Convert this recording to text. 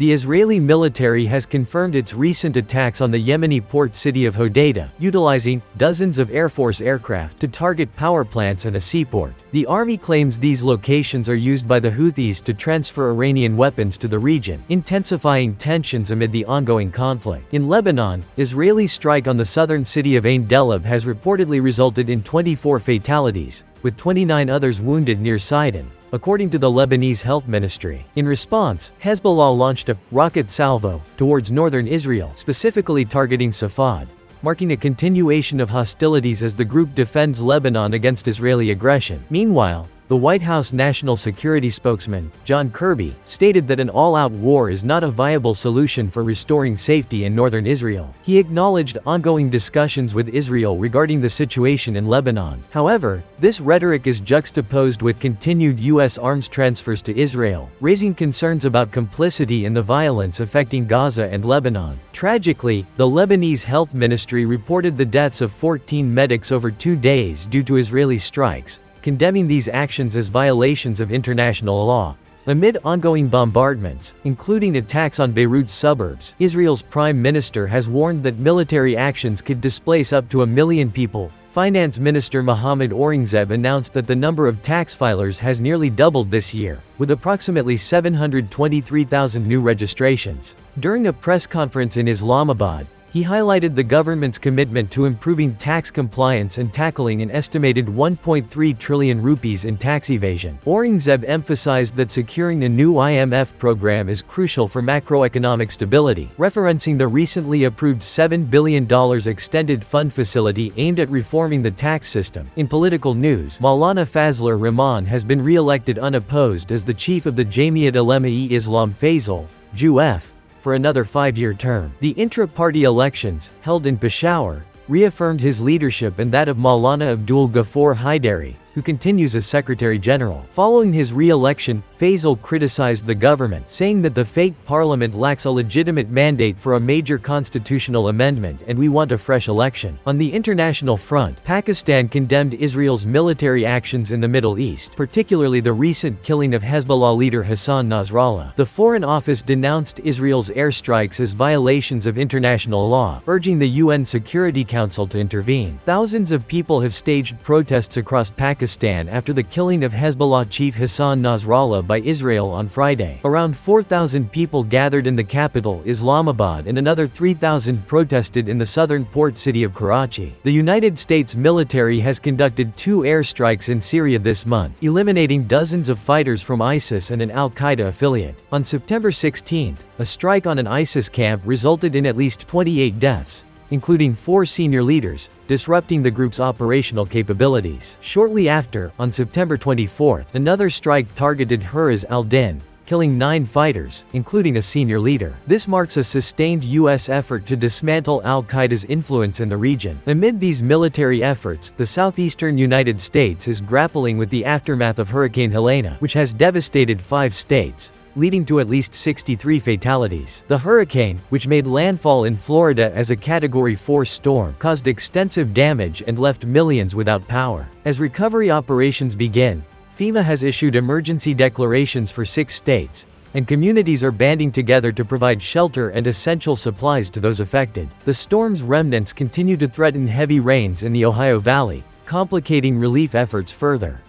The Israeli military has confirmed its recent attacks on the Yemeni port city of Hodeidah, utilizing dozens of Air Force aircraft to target power plants and a seaport. The army claims these locations are used by the Houthis to transfer Iranian weapons to the region, intensifying tensions amid the ongoing conflict. In Lebanon, Israeli strike on the southern city of Ain Delab has reportedly resulted in 24 fatalities, with 29 others wounded near Sidon, according to the Lebanese Health Ministry. In response, Hezbollah launched a rocket salvo towards northern Israel, specifically targeting Safad, marking a continuation of hostilities as the group defends Lebanon against Israeli aggression. Meanwhile, the White House national security spokesman, John Kirby, stated that an all-out war is not a viable solution for restoring safety in northern Israel. He acknowledged ongoing discussions with Israel regarding the situation in Lebanon. However, this rhetoric is juxtaposed with continued U.S. arms transfers to Israel, raising concerns about complicity in the violence affecting Gaza and Lebanon. Tragically, the Lebanese Health Ministry reported the deaths of 14 medics over 2 days due to Israeli strikes, condemning these actions as violations of international law. Amid ongoing bombardments, including attacks on Beirut's suburbs, Israel's prime minister has warned that military actions could displace up to 1 million people. Finance Minister Mohammad Aurangzeb announced that the number of tax filers has nearly doubled this year, with approximately 723,000 new registrations. During a press conference in Islamabad, he highlighted the government's commitment to improving tax compliance and tackling an estimated 1.3 trillion rupees in tax evasion. Aurangzeb emphasized that securing a new IMF program is crucial for macroeconomic stability, referencing the recently approved $7 billion extended fund facility aimed at reforming the tax system. In political news, Maulana Fazlur Rahman has been re-elected unopposed as the chief of the Jamiat Ulema-e-Islam Faisal, JUF, for another 5-year term. The intra-party elections, held in Peshawar, reaffirmed his leadership and that of Maulana Abdul Ghaffar Haidari, who continues as Secretary General. Following his re-election, Faisal criticized the government, saying that the fake parliament lacks a legitimate mandate for a major constitutional amendment and we want a fresh election. On the international front, Pakistan condemned Israel's military actions in the Middle East, particularly the recent killing of Hezbollah leader Hassan Nasrallah. The Foreign Office denounced Israel's airstrikes as violations of international law, urging the UN Security Council to intervene. Thousands of people have staged protests across Pakistan after the killing of Hezbollah chief Hassan Nasrallah by Israel on Friday. Around 4,000 people gathered in the capital, Islamabad, and another 3,000 protested in the southern port city of Karachi. The United States military has conducted 2 airstrikes in Syria this month, eliminating dozens of fighters from ISIS and an al-Qaeda affiliate. On September 16, a strike on an ISIS camp resulted in at least 28 deaths, including 4 senior leaders, disrupting the group's operational capabilities. Shortly after, on September 24, another strike targeted Hurriz al-Din, killing 9 fighters, including a senior leader. This marks a sustained U.S. effort to dismantle al-Qaeda's influence in the region. Amid these military efforts, the southeastern United States is grappling with the aftermath of Hurricane Helene, which has devastated 5 states, leading to at least 63 fatalities. The hurricane, which made landfall in Florida as a Category 4 storm, caused extensive damage and left millions without power. As recovery operations begin, FEMA has issued emergency declarations for 6 states, and communities are banding together to provide shelter and essential supplies to those affected. The storm's remnants continue to threaten heavy rains in the Ohio Valley, complicating relief efforts further.